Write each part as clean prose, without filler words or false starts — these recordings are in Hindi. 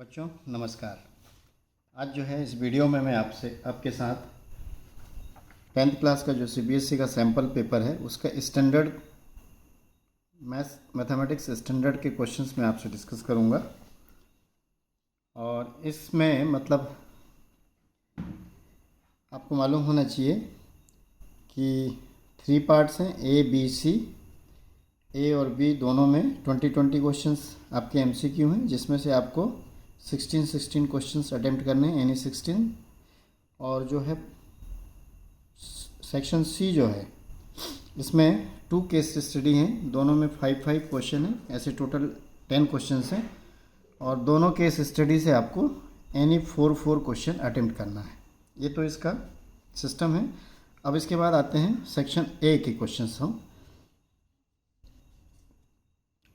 बच्चों नमस्कार। आज जो है इस वीडियो में मैं आपके साथ 10th क्लास का जो सीबीएसई का सैम्पल पेपर है उसका स्टैंडर्ड मैथमेटिक्स स्टैंडर्ड के क्वेश्चंस में आपसे डिस्कस करूंगा। और इसमें मतलब आपको मालूम होना चाहिए कि 3 पार्ट्स हैं, ए बी सी। ए और बी दोनों में 20-20 क्वेश्चंस आपके एमसीक्यू हैं, जिसमें से आपको 16 क्वेश्चंस अटेम्प्ट करने हैं, यानी 16। और जो है सेक्शन सी जो है इसमें 2 केस स्टडी हैं, दोनों में 5 क्वेश्चन हैं, ऐसे टोटल 10 क्वेश्चंस हैं। और दोनों केस स्टडी से आपको एनी 4 क्वेश्चन अटेम्प्ट करना है। ये तो इसका सिस्टम है। अब इसके बाद आते हैं सेक्शन ए के क्वेश्चंस हम।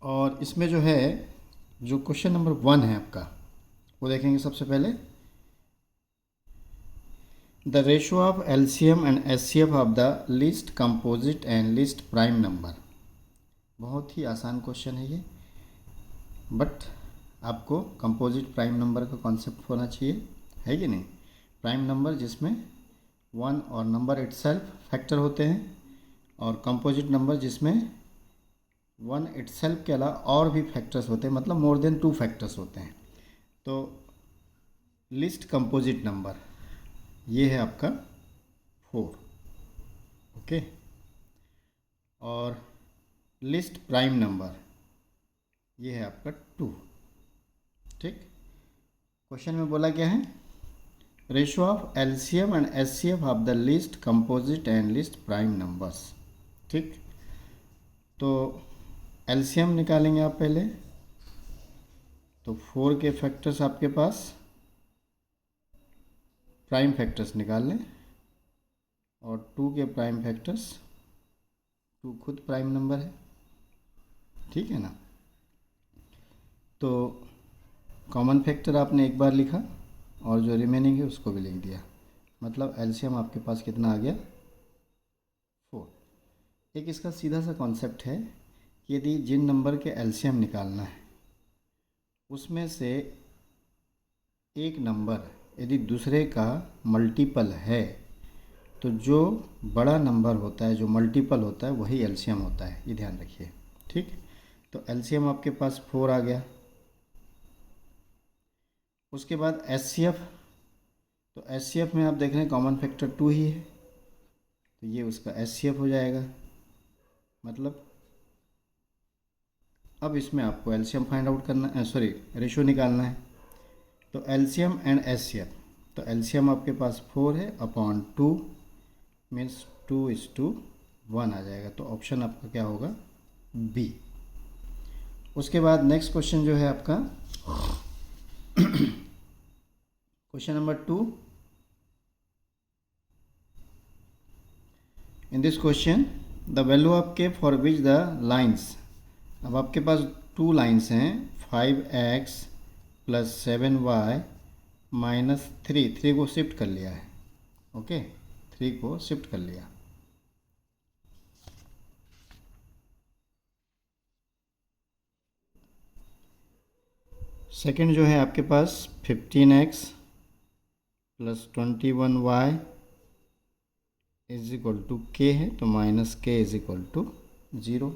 और इसमें जो है जो क्वेश्चन नंबर 1 है आपका वो देखेंगे सबसे पहले। The ratio of LCM and HCF of the least composite and least prime number. बहुत ही आसान क्वेश्चन है ये, बट आपको कंपोजिट प्राइम नंबर का कॉन्सेप्ट होना चाहिए, है कि नहीं। प्राइम नंबर जिसमें 1 और नंबर इटसेल्फ फैक्टर होते हैं, और कंपोजिट नंबर जिसमें 1 इटसेल्फ के अलावा और भी फैक्टर्स होते हैं, मतलब मोर देन 2 फैक्टर्स होते हैं। तो लिस्ट कंपोजिट नंबर ये है आपका 4, ओके। और लिस्ट प्राइम नंबर ये है आपका 2, ठीक। क्वेश्चन में बोला क्या है, ratio of LCM and HCF of the list composite and list prime numbers, ठीक। तो एलसीएम निकालेंगे आप पहले, तो 4 के फैक्टर्स आपके पास प्राइम फैक्टर्स निकाल लें, और 2 के प्राइम फैक्टर्स, 2 खुद प्राइम नंबर है, ठीक है ना। तो कॉमन फैक्टर आपने एक बार लिखा और जो रिमेनिंग है उसको भी लिख दिया, मतलब एलसीएम आपके पास कितना आ गया, 4। एक इसका सीधा सा कॉन्सेप्ट है कि यदि जिन नंबर के एलसीएम निकालना है उसमें से एक नंबर यदि दूसरे का मल्टीपल है, तो जो बड़ा नंबर होता है, जो मल्टीपल होता है, वही एलसीएम होता है, ये ध्यान रखिए, ठीक। तो एलसीएम आपके पास 4 आ गया। उसके बाद एचसीएफ, तो एचसीएफ में आप देख रहे हैं कॉमन फैक्टर 2 ही है, तो ये उसका एचसीएफ हो जाएगा। मतलब अब इसमें आपको एलसीएम फाइंड आउट करना है, सॉरी रेशो निकालना है। तो एलसीएम एंड एचसीएफ, तो एलसीएम आपके पास 4 है अपॉन 2, मीन्स 2:1 आ जाएगा। तो ऑप्शन आपका क्या होगा, बी। उसके बाद नेक्स्ट क्वेश्चन जो है आपका question number 2। In this question the value of के फॉर विच द लाइन्स, अब आपके पास 2 लाइन्स हैं, 5x + 7y - 3 को शिफ्ट कर लिया है, ओके, 3 को शिफ्ट कर लिया। सेकंड जो है आपके पास 15x + 21y = k है, तो -k = 0।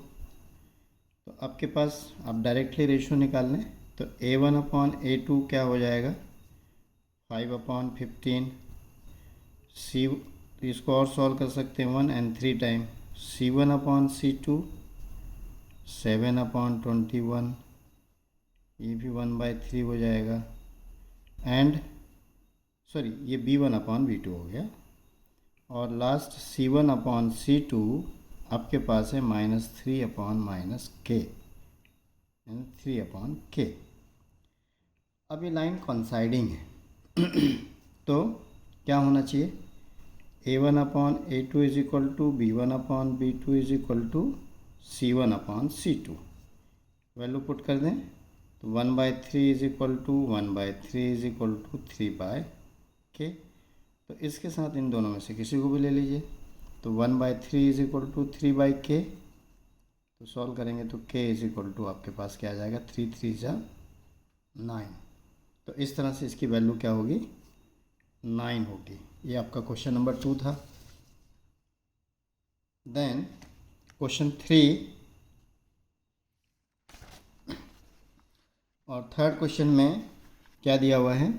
तो आपके पास आप डायरेक्टली रेशो निकाल लें, तो a1/a2 क्या हो जाएगा, 5/15। सी, इसको और सॉल्व कर सकते हैं 1 and 3 टाइम, c1/c2 7/21, ये भी 1/3 हो जाएगा। एंड सॉरी ये b1/b2 हो गया। और लास्ट c1/c2 आपके पास है -3/-k, 3/k। अब ये लाइन कॉन्साइडिंग है तो क्या होना चाहिए, a1/a2 = b1/b2 = c1/c2। Value put कर दें, तो 1/3 = 1/3 = 3/k। तो इसके साथ इन दोनों में से किसी को भी ले लीजिए, तो 1/3 = 3/k। तो सॉल्व करेंगे तो k = आपके पास क्या आ जाएगा, 3 3 जा 9। तो इस तरह से इसकी वैल्यू क्या होगी, 9 होगी। ये आपका क्वेश्चन नंबर 2 था। देन क्वेश्चन 3 और थर्ड क्वेश्चन में क्या दिया हुआ है,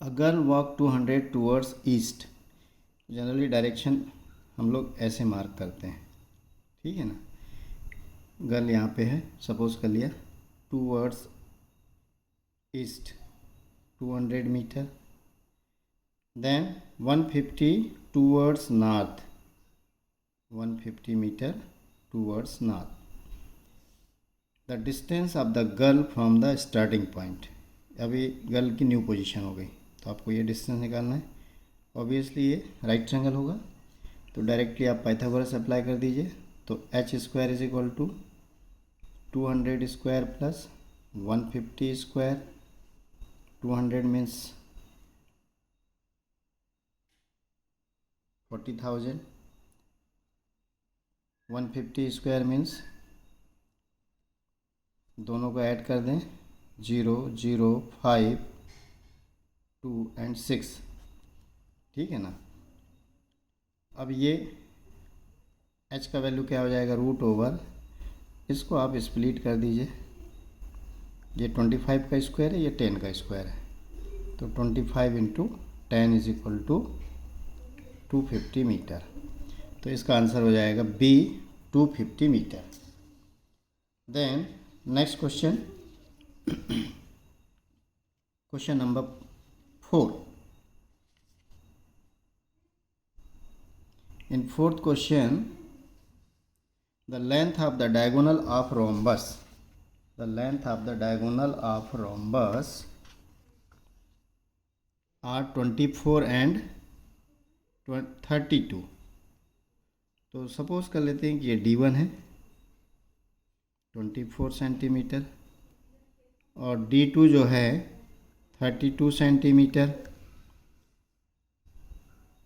a girl walk 200 towards east. Generally direction हम लोग ऐसे मार्क करते हैं, ठीक है ना। गर्ल यहाँ पे है, सपोज कर लिया, towards east 200 metre. Then 150 towards north, 150 metre towards north. The distance of the girl from the starting point. अभी गर्ल की न्यू पोजीशन हो गई, तो आपको ये डिस्टेंस निकालना है। ऑब्वियसली ये राइट ट्रायंगल होगा, तो डायरेक्टली आप पाइथागोरस अप्लाई कर दीजिए। तो H square is equal to 200 square plus 150 square. 200 means 40,000, 150 square means, दोनों को ऐड कर दें, 0, 0, 5, 2 एंड 6, ठीक है ना। अब ये h का वैल्यू क्या हो जाएगा, रूट ओवर, इसको आप स्प्लिट कर दीजिए। ये 25 का स्क्वायर है, ये 10 का स्क्वायर है, तो 25 into 10 is equal to 250 metre. तो इसका आंसर हो जाएगा B, 250 metre. Then next question, question number 4। In fourth question, the length of the diagonal of rhombus, the length of the diagonal of rhombus are 24 and 32। तो सपोज कर लेते हैं कि ये D1 है 24 सेंटीमीटर और D2 जो है 32 सेंटीमीटर।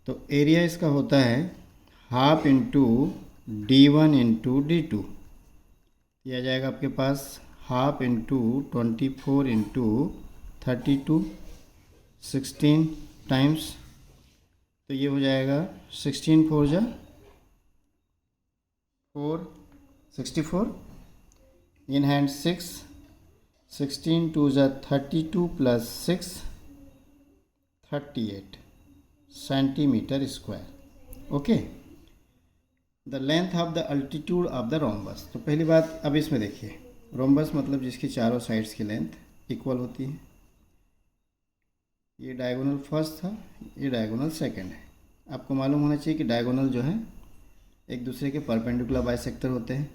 तो एरिया इसका होता है half into D1 into D2। यह आ जाएगा आपके पास हाफ इंटू 24 इंटू 32, 16 टाइम्स। तो ये हो जाएगा 16 4 जा 4, 64, इन हैंड 6, 16 2 जा 32 plus 6, 38 centimetre square. Okay, the length of the altitude of the rhombus. तो पहली बात, अब इसमें देखिए, रोम्बस मतलब जिसकी चारों साइड्स की लेंथ इक्वल होती है। ये डायगोनल फर्स्ट था, ये डायगोनल सेकंड है। आपको मालूम होना चाहिए कि डायगोनल जो है एक दूसरे के परपेंडिकुलर बाइसेक्टर होते हैं।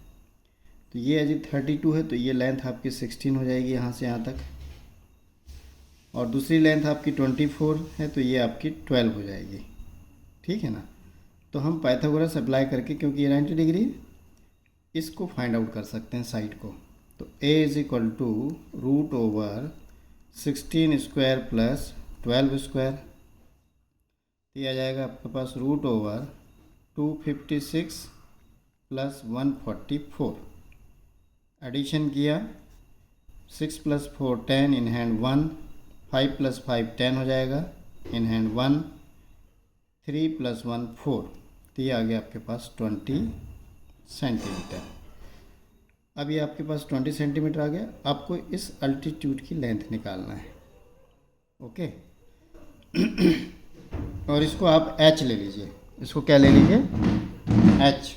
तो ये यदि 32 है तो ये लेंथ आपकी 16 हो जाएगी यहाँ से यहाँ तक, और दूसरी लेंथ आपकी 24 है तो ये आपकी 12 हो जाएगी, ठीक है ना। तो हम पाइथागोरस अप्लाई करके, क्योंकि ये 90 डिग्री, इसको फाइंड आउट कर सकते हैं साइड को। तो a is equal to root over 16 square plus 12 square. ये आ जाएगा आपके पास रूट ओवर 256 प्लस 144। एडिशन किया, 6 प्लस 4 10, इन हैंड 1, 5 प्लस 5 10 हो जाएगा, इन हैंड 1, 3 प्लस 1 4। तो ये आ गया आपके पास 20 सेंटीमीटर। अब ये आपके पास 20 सेंटीमीटर आ गया। आपको इस अल्टीट्यूड की लेंथ निकालना है, ओके। और इसको आप h ले लीजिए, इसको क्या ले लीजिए, h।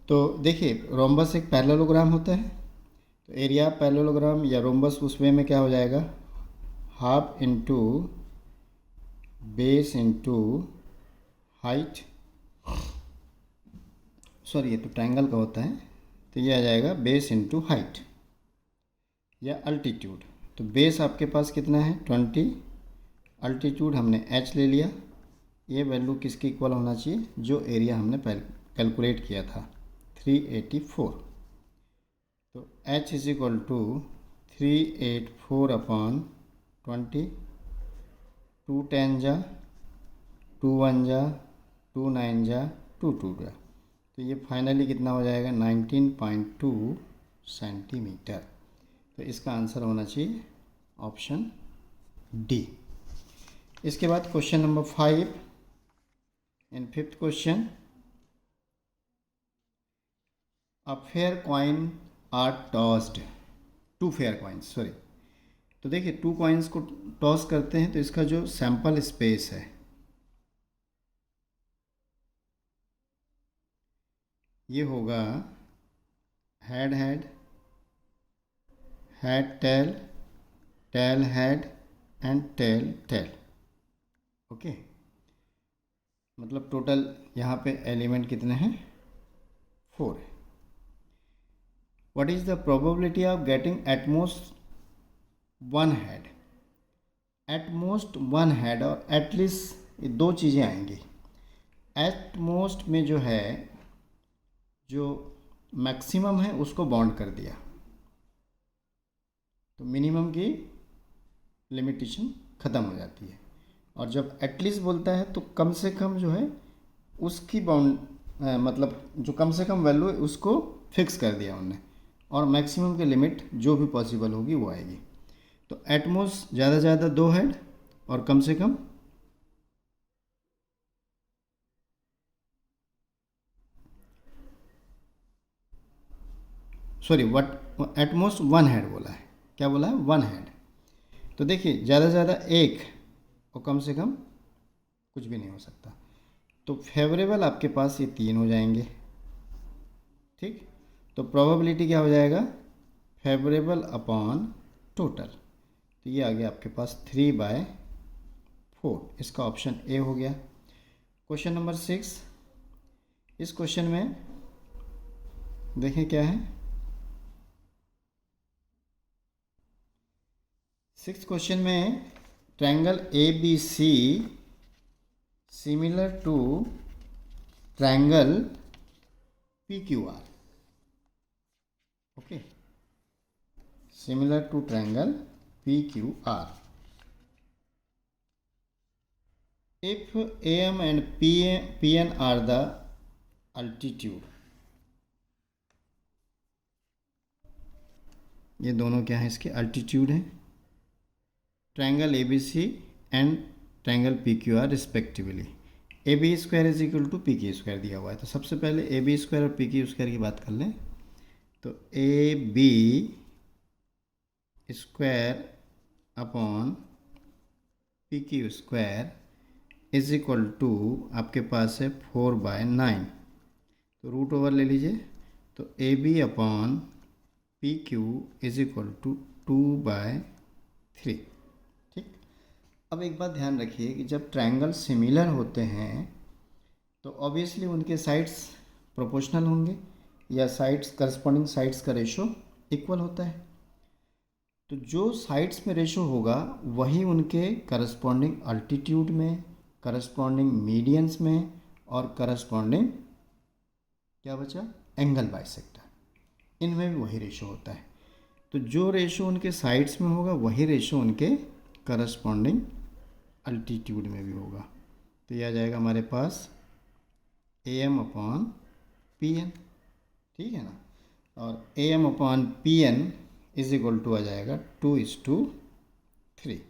तो देखिए, रोम्बस एक पैरेललोग्राम होता है, तो एरिया पैरेललोग्राम या रोम्बस उस वे में क्या हो जाएगा, half into base into height, sorry ये तो ट्रायंगल का होता है, तो ये आ जाएगा बेस इंटू हाइट या अल्टीट्यूड। तो बेस आपके पास कितना है 20, अल्टीट्यूड हमने h ले लिया। ये वैल्यू किसके इक्वल होना चाहिए, जो एरिया हमने कैलकुलेट किया था 384। तो h इज इक्वल टू 384/20, 2 10 जा, 2 1 जा, 2 9 जा, 2 2 जा, तो ये फाइनली कितना हो जाएगा 19.2 सेंटीमीटर। तो इसका आंसर होना चाहिए ऑप्शन डी। इसके बाद question number 5, in fifth question, a fair coin are tossed, 2 fair coins, sorry. तो देखिए 2 कॉइन्स को टॉस करते हैं तो इसका जो सैंपल स्पेस है ये होगा head head, head tail, tail head and tail tail. Okay, मतलब टोटल यहाँ पे एलिमेंट कितने हैं, 4 है। What is the probability of getting at most 1 head? At most 1 head और एटलीस्ट, ये 2 चीज़ें आएंगी। एटमोस्ट में जो है, जो मैक्सिमम है उसको बाउंड कर दिया, तो मिनिमम की लिमिटेशन ख़त्म हो जाती है। और जब एटलीस्ट बोलता है तो कम से कम जो है उसकी बाउंड, मतलब जो कम से कम वैल्यू है उसको फिक्स कर दिया उन्होंने, और मैक्सिमम की लिमिट जो भी पॉसिबल होगी वो आएगी। तो एटमोस्ट ज़्यादा से ज़्यादा 2 हेड और कम से कम सॉरी व्हाट एटमोस्ट 1 हेड बोला है, क्या बोला है, 1 हेड। तो देखिए ज़्यादा से ज़्यादा 1 और कम से कम कुछ भी नहीं हो सकता। तो फेवरेबल आपके पास ये 3 हो जाएंगे, ठीक। तो प्रोबेबिलिटी क्या हो जाएगा, फेवरेबल अपॉन टोटल, तो ये आ गया आपके पास 3/4। इसका ऑप्शन ए हो गया। क्वेश्चन नंबर 6, इस क्वेश्चन में देखें क्या है। 6th क्वेश्चन में triangle A B C similar to triangle P Q R, okay, similar to triangle P Q R. If A M and P N are the altitude, ये दोनों क्या है, इसके अल्टीट्यूड है, triangle A B C and triangle P Q R respectively. A B square is equal to P Q square दिया हुआ है। तो सबसे पहले ए बी स्क्वायर और पी क्यू स्क्वायर की बात कर लें। तो A B square upon P Q square is equal to आपके पास है 4/9, तो रूट ओवर ले लीजिए। तो A B upon P Q is equal to 2/3, ठीक। अब एक बात ध्यान रखिए कि जब ट्रायंगल सिमिलर होते हैं तो ऑब्वियसली उनके साइड्स प्रोपोर्शनल होंगे, या साइड्स करस्पॉन्डिंग साइड्स का रेशो इक्वल होता है। तो जो साइड्स में रेशो होगा वही उनके करस्पॉन्डिंग अल्टीट्यूड में, करस्पॉन्डिंग मीडियंस में और करस्पॉन्डिंग क्या बचा, एंगल बाइसेक्टर, इनमें भी वही रेशो होता है। तो जो रेशो उनके साइड्स में होगा वही रेशो उनके करस्पॉन्डिंग अल्टीट्यूड में भी होगा। तो यह आ जाएगा हमारे पास a m upon p n, ठीक है ना। और a m upon p n is equal to आ जाएगा 2:3।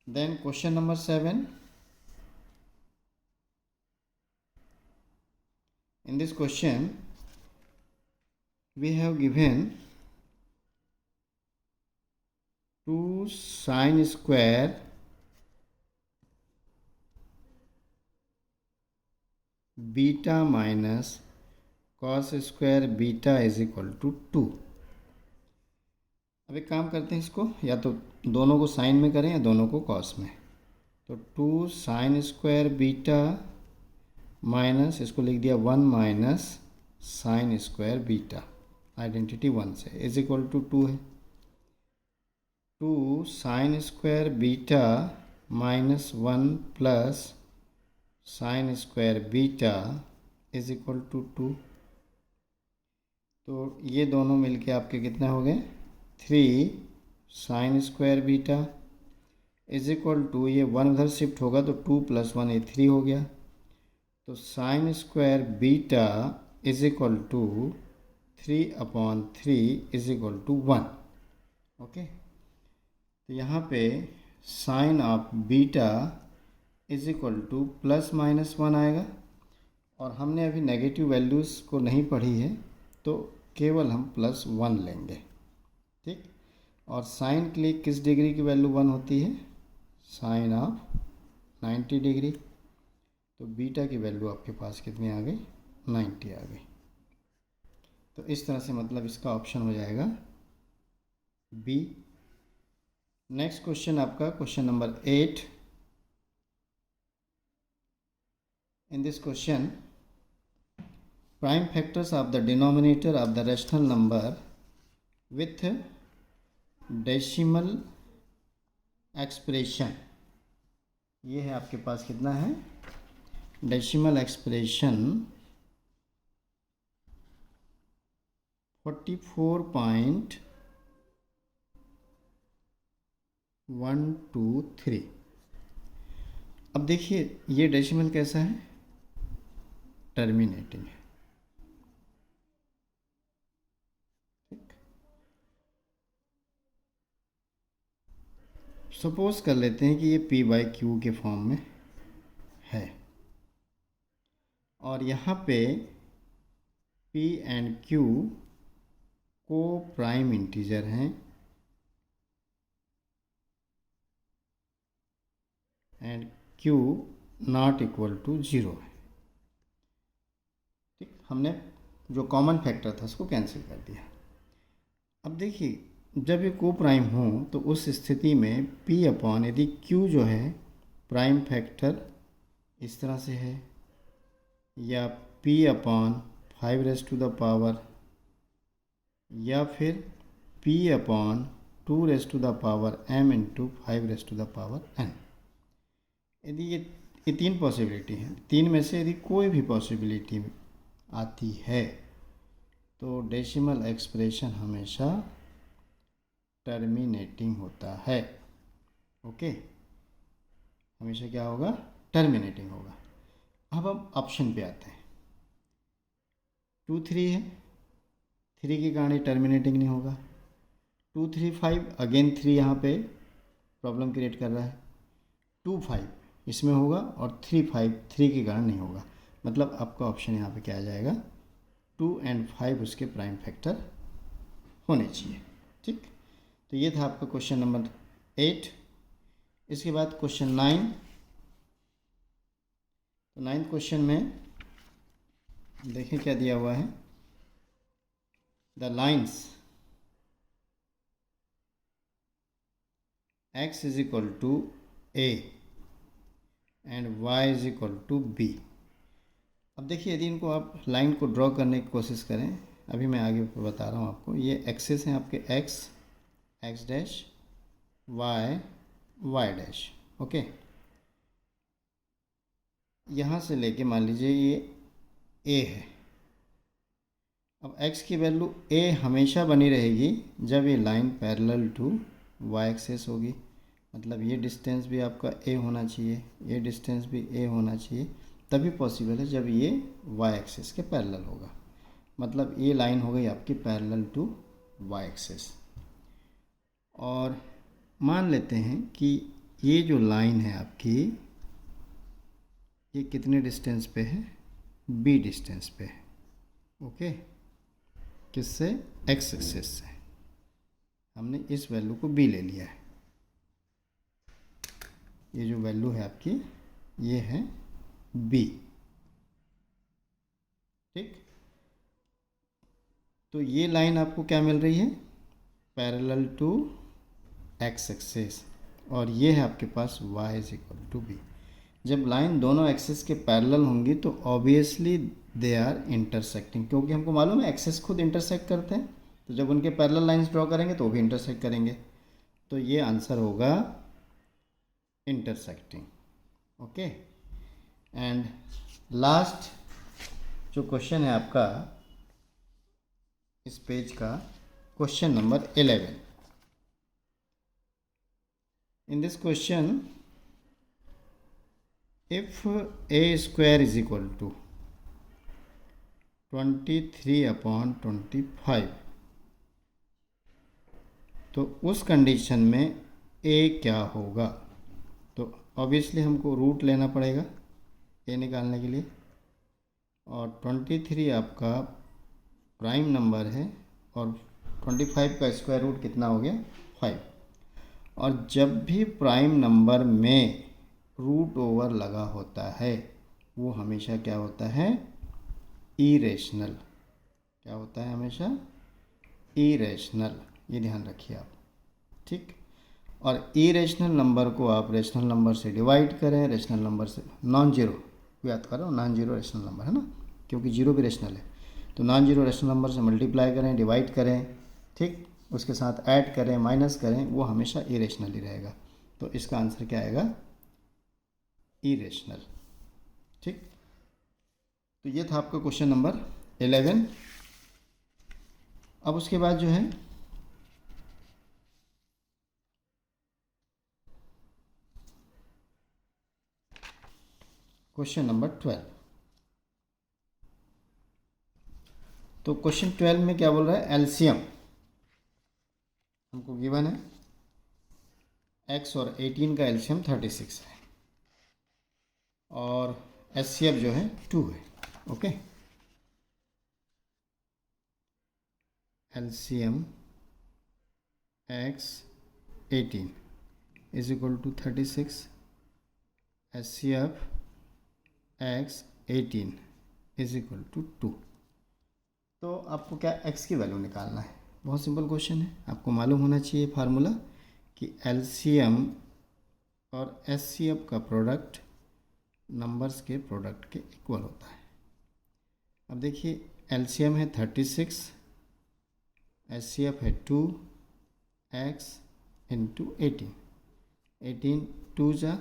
Then question number 7, in this question we have given 2 sin square beta minus cos square beta is equal to 2। अब एक काम करते हैं, इसको या तो दोनों को साइन में करें या दोनों को कॉस में। तो 2 sin स्क्वायर बीटा माइनस, इसको लिख दिया 1 minus sine square beta, identity 1 से, इज इक्वल टू 2 है। 2 sin square beta minus 1 plus sine square beta is equal to 2। तो ये दोनों मिलके आपके कितने हो गए 3 sine square beta is equal to, ये 1 उधर शिफ्ट होगा तो 2 + 1 ये 3 हो गया। तो sine square beta is equal to 3/3 is equal to 1। Okay, तो यहाँ पे sine of beta is equal to ±1 आएगा। और हमने अभी नेगेटिव वैल्यूज़ को नहीं पढ़ी है तो केवल हम +1 लेंगे। ठीक, और साइन के लिए किस डिग्री की वैल्यू 1 होती है, साइन ऑफ 90 डिग्री। तो बीटा की वैल्यू आपके पास कितनी आ गई 90 आ गई। तो इस तरह से मतलब इसका ऑप्शन हो जाएगा बी। नेक्स्ट क्वेश्चन आपका question number 8। In this question prime factors of the denominator of the rational number with decimal expression, ये है आपके पास कितना है डेसिमल एक्सप्रेशन 44.123। अब देखिए ये डेसिमल कैसा है, टर्मिनेटिंग है। सपोज कर लेते हैं कि ये p/q के फॉर्म में है और यहाँ पे p एंड q को प्राइम इंटीजर हैं and q not equal to 0 है। ठीक, हमने जो कॉमन फैक्टर था उसको कैंसिल कर दिया। अब देखिए जब ये को प्राइम हो तो उस स्थिति में p/, यदि q जो है प्राइम फैक्टर इस तरह से है या p/5 या फिर p/2m × 5n। यदि ये तीन पॉसिबिलिटी हैं, तीन में से यदि कोई भी पॉसिबिलिटी आती है तो डेसिमल एक्सप्रेशन हमेशा टर्मिनेटिंग होता है। ओके, हमेशा क्या होगा टर्मिनेटिंग होगा। अब हम ऑप्शन पे आते हैं। 2, 3 है, 3 के कारण टर्मिनेटिंग नहीं होगा। 2, 3, 5 अगेन 3 यहाँ पे प्रॉब्लम क्रिएट कर रहा है। 2, 5 इसमें होगा और 3, 5 3 के कारण नहीं होगा। मतलब आपका ऑप्शन यहाँ पे क्या आ जाएगा 2 एंड 5 उसके प्राइम फैक्टर होने चाहिए। ठीक, तो ये था आपका क्वेश्चन नंबर 8। इसके बाद क्वेश्चन 9। तो 9th क्वेश्चन में देखें क्या दिया हुआ है, the lines x is equal to a and y is equal to b। अब देखिए यदि इनको आप लाइन को ड्रॉ करने की कोशिश करें, अभी मैं आगे बता रहा हूँ आपको, ये एक्सेस हैं आपके x dash y dash. Okay, यहाँ से लेके मान लीजिए ये a है। अब x की वैल्यू a हमेशा बनी रहेगी जब ये line parallel to y axis होगी। मतलब ये डिस्टेंस भी आपका a होना चाहिए, ये डिस्टेंस भी a होना चाहिए, तभी पॉसिबल है जब ये y एक्सेस के पैरेलल होगा। मतलब ये लाइन हो गई आपकी पैरेलल टू y एक्सेस। और मान लेते हैं कि ये जो लाइन है आपकी ये कितने डिस्टेंस पे है, b डिस्टेंस पे है। ओके, किससे, x एक्सेस से। हमने इस वैल्यू को b ले लिया है। ये जो वैल्यू है आपकी ये है b। ठीक, तो ये लाइन आपको क्या मिल रही है, पैरेलल टू x एक्सेस, और ये है आपके पास y is equal to b। जब लाइन दोनों एक्सेस के पैरेलल होंगी तो ऑब्वियसली दे आर इंटरसेक्टिंग, क्योंकि हमको मालूम है एक्सेस खुद इंटरसेक्ट करते हैं। तो जब उनके पैरेलल लाइंस ड्रॉ करेंगे तो वो भी इंटरसेक्ट करेंगे। तो ये आंसर होगा इंटरसेक्टिंग। ओके, एंड लास्ट जो क्वेश्चन है आपका इस पेज का, question number 11. In this question, if a square is equal to 23/25, तो उस कंडीशन में a क्या होगा? तो ऑब्वियसली हमको रूट लेना पड़ेगा a निकालने के लिए, और 23 आपका प्राइम नंबर है और 25 का स्क्वायर रूट कितना हो गया? 5. और जब भी प्राइम नंबर में रूट ओवर लगा होता है वो हमेशा क्या होता है? इरेशनल. क्या होता है? हमेशा इरेशनल. ये ध्यान रखिए आप, ठीक. और इरेशनल नंबर को आप रेशनल नंबर से डिवाइड करें, रेशनल नंबर से नॉन जीरो, याद करो नॉन जीरो रेशनल नंबर है ना, क्योंकि जीरो भी रेशनल है. तो नॉन जीरो रेशनल नंबर से मल्टीप्लाई करें, डिवाइड करें, ठीक, उसके साथ ऐड करें, माइनस करें, वो हमेशा इरेशनल ही रहेगा. तो इसका आंसर क्या आएगा? इरेशनल. ठीक. तो ये था आपका क्वेश्चन नंबर 11. अब उसके बाद जो है क्वेश्चन नंबर 12. तो क्वेश्चन 12 में क्या बोल रहा है? एलसीएम हमको गिवन है, x और 18 का एलसीएम 36 है और एचसीएफ जो है 2 है. Okay. LCM x 18 is equal to 36, HCF x 18 is equal to 2. तो आपको क्या x की वैल्यू निकालना है. बहुत सिंपल क्वेश्चन है. आपको मालूम होना चाहिए फार्मूला कि एलसीएम और एचसीएफ का प्रोडक्ट नंबर्स के प्रोडक्ट के इक्वल होता है. अब देखिए एलसीएम है 36, एचसीएफ है 2x इंटू 18. 18 2 जा,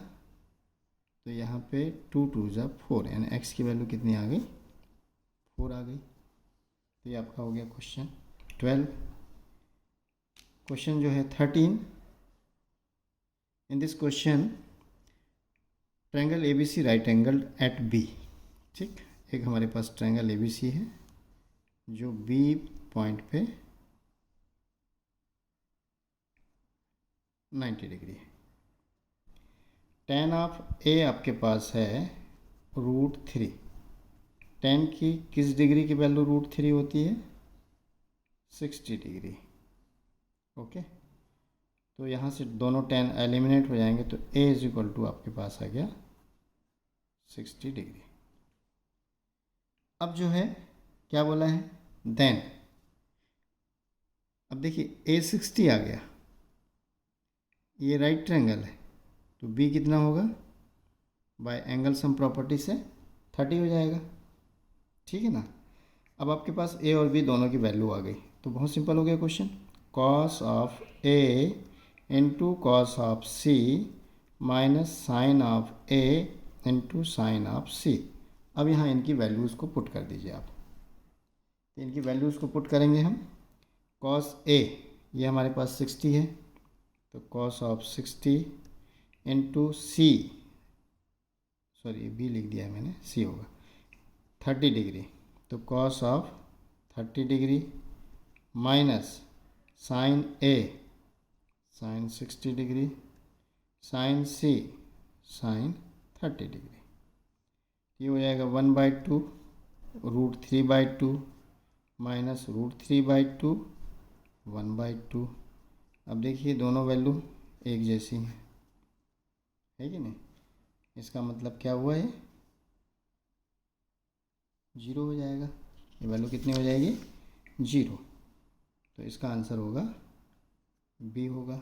तो यहाँ पे 2 2 जा 4, यानी x की वैल्यू कितनी आ गई? 4 आ गई. तो ये आपका हो गया क्वेश्चन 12. क्वेश्चन जो है 13. In this question triangle ABC right angle at B. ठीक. एक हमारे पास ट्रायंगल ABC है जो B पॉइंट पे 90 डिग्री है. tan ऑफ A आपके पास है √3. tan की किस डिग्री की वैल्यू √3 होती है? 60 डिग्री. ओके. तो यहाँ से दोनों tan एलिमिनेट हो जाएंगे, तो A इज इक्वल टू आपके पास आ गया 60 डिग्री. अब जो है क्या बोला है? देन. अब देखिए A 60 आ गया, ये राइट ट्रायंगल है, तो B कितना होगा? बाय एंगल सम प्रॉपर्टी से 30 हो जाएगा. ठीक है ना. अब आपके पास A और B दोनों की वैल्यू आ गई, तो बहुत सिंपल हो गया question. Cos of A into cos of C minus sine of A into sine of C. अब यहाँ इनकी वैल्यूज़ को पुट कर दीजिए आप. इनकी वैल्यूज़ को पुट करेंगे हम. कॉस A ये हमारे पास 60 है, तो cos of 60 into C, sorry B लिख दिया है मैंने, C होगा 30 डिग्री, तो cos of 30 degree minus sine A sine 60 degree, sine C sine 30 degree. ये हो जाएगा 1/2 √3/2 माइनस √3/2 1/2. अब देखिए दोनों वैल्यू एक जैसी हैं, है कि नहीं. इसका मतलब क्या हुआ? है 0 हो जाएगा. ये वैल्यू कितनी हो जाएगी? 0. तो इसका आंसर होगा B होगा.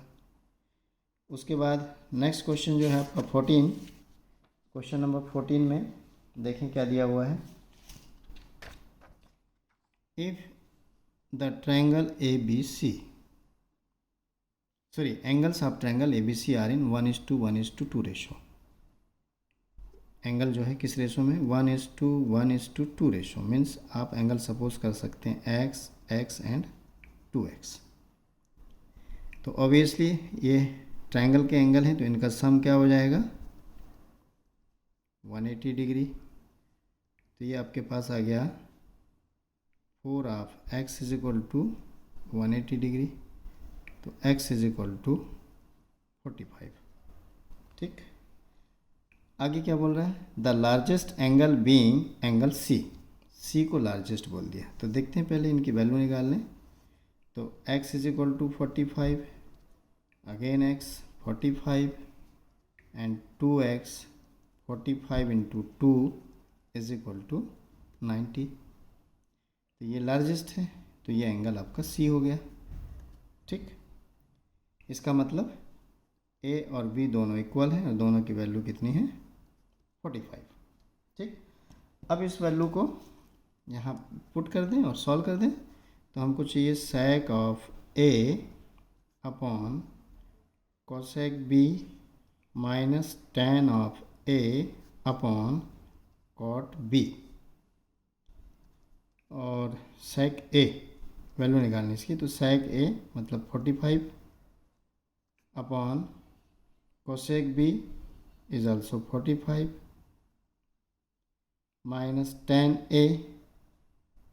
उसके बाद नेक्स्ट क्वेश्चन जो है आपका 14. क्वेश्चन नंबर 14 में देखें क्या दिया हुआ है. If the triangle ABC, sorry angles of triangle ABC are in 1:1:2 ratio. Angle जो है किस रेशो में, 1:1:2 रेशो, मीन्स आप एंगल सपोज कर सकते हैं एक्स, एक्स एंड 2x। तो ऑब्वियसली ये ट्रायंगल के एंगल हैं, तो इनका सम क्या हो जाएगा 180 डिग्री। तो ये आपके पास आ गया 4 of x is equal to 180 degree, तो x इज इक्वल टू 45। ठीक, आगे क्या बोल रहा है, the largest angle being angle C को लार्जेस्ट बोल दिया। तो देखते हैं पहले इनकी वैल्यू निकाल लें। तो x is equal to 45, again x 45 and 2x 45 into 2 is equal to 90। तो ये लार्जेस्ट है, तो ये एंगल आपका C हो गया। ठीक, इसका मतलब A और B दोनों इक्वल हैं और दोनों की वैल्यू कितनी है 45। ठीक, अब इस वैल्यू को यहाँ पुट कर दें और सॉल्व कर दें। तो हमको चाहिए sec of A upon cosec B minus tan of A upon cot B, और sec A वैल्यू निकालनी इसकी। तो sec A मतलब 45 upon cosec B is also 45 minus tan A,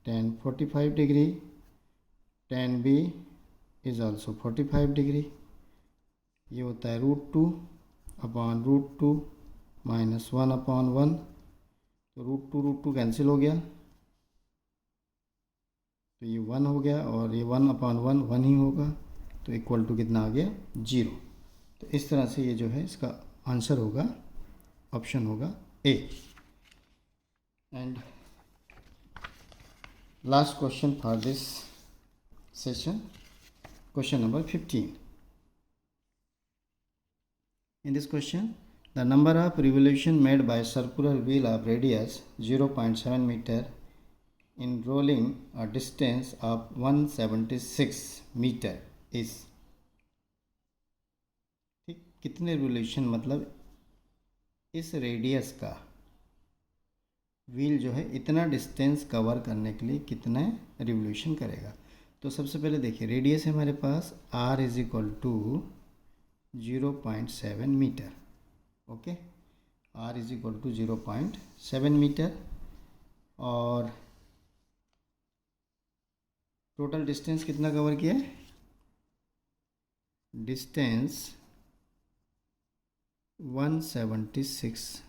tan 45 degree, tan B is also 45 degree. ये होता है √2 अपॉन √2 माइनस 1 अपॉन 1। तो √2 कैंसिल हो गया, तो ये 1 हो गया और ये 1 अपॉन 1 1 ही होगा, तो इक्वल टू कितना आ गया 0। तो इस तरह से ये जो है इसका आंसर होगा, ऑप्शन होगा A। And last question for this session, question number 15। In this question, the number of revolution made by circular wheel of radius 0.7 meter in rolling a distance of 176 meter is। ठीक, कितने रिवोल्यूशन मतलब इस रेडियस का व्हील जो है इतना डिस्टेंस कवर करने के लिए कितना रिवोल्यूशन करेगा। तो सबसे पहले देखिए रेडियस है हमारे पास r is equal to 0.7 metre. Okay, r is equal to 0.7 metre, और टोटल डिस्टेंस कितना कवर किया है, डिस्टेंस 176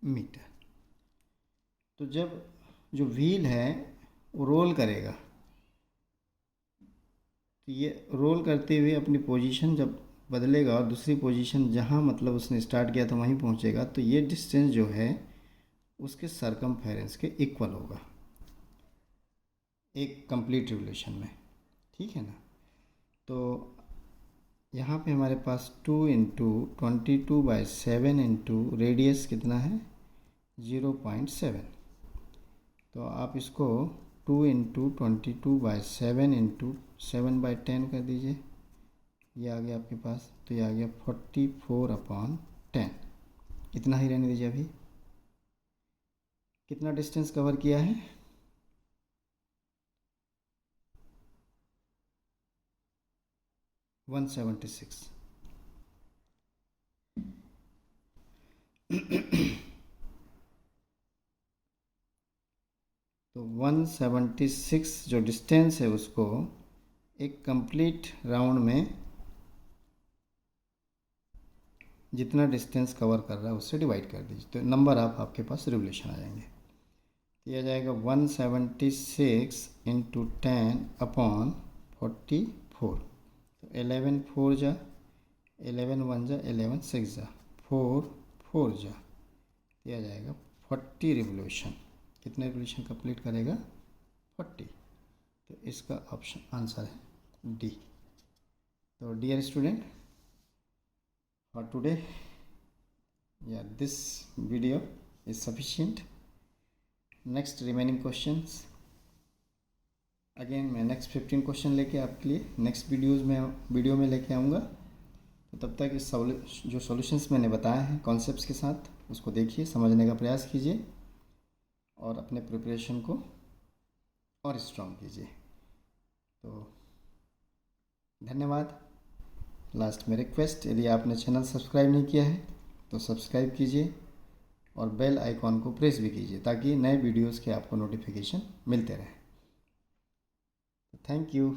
मीटर। तो जब जो व्हील है वो रोल करेगा, तो ये रोल करते हुए अपनी पोजीशन जब बदलेगा और दूसरी पोजीशन जहाँ मतलब उसने स्टार्ट किया था वहीं पहुँचेगा, तो ये डिस्टेंस जो है उसके सरकमफेरेंस के इक्वल होगा एक कंप्लीट रिवोल्यूशन में। ठीक है ना। तो यहाँ पे हमारे पास 2 इंटू 22/7 इंटू रेडियस कितना है 0.7। तो आप इसको 2 इंटू 22/7 इंटू 7/10 कर दीजिए, ये आ गया आपके पास। तो ये आ गया 44/10। इतना ही रहने दीजिए। अभी कितना डिस्टेंस कवर किया है, तो 176 जो डिस्टेंस है उसको एक कंप्लीट राउंड में जितना डिस्टेंस कवर कर रहा है उससे डिवाइड कर दीजिए, तो नंबर ऑफ आपके पास रिवोल्यूशन आ जाएंगे। तो यह जाएगा 176 इंटू 10/44। तो 11 4 जा, 11 1 जा, 11 6 जा, 4 4 जा, यह जाएगा 40 रिवोल्यूशन। कितने रिवोल्यूशन कंप्लीट करेगा 40। तो इसका ऑप्शन आंसर है डी। तो डियर स्टूडेंट, फॉर टुडे या this video is sufficient. Next remaining questions again मैं नेक्स्ट 15 क्वेश्चन लेके आपके लिए नेक्स्ट वीडियो में लेके आऊँगा। तो तब तक इस जो सॉल्यूशंस मैंने बताए हैं कॉन्सेप्ट्स के साथ उसको देखिए, समझने का प्रयास कीजिए और अपने प्रिपरेशन को और स्ट्रॉन्ग कीजिए। तो धन्यवाद। लास्ट में रिक्वेस्ट, यदि आपने चैनल सब्सक्राइब नहीं किया है तो सब्सक्राइब कीजिए और बेल आइकॉन को प्रेस भी कीजिए ताकि नए वीडियोस के आपको नोटिफिकेशन मिलते रहें। Thank you.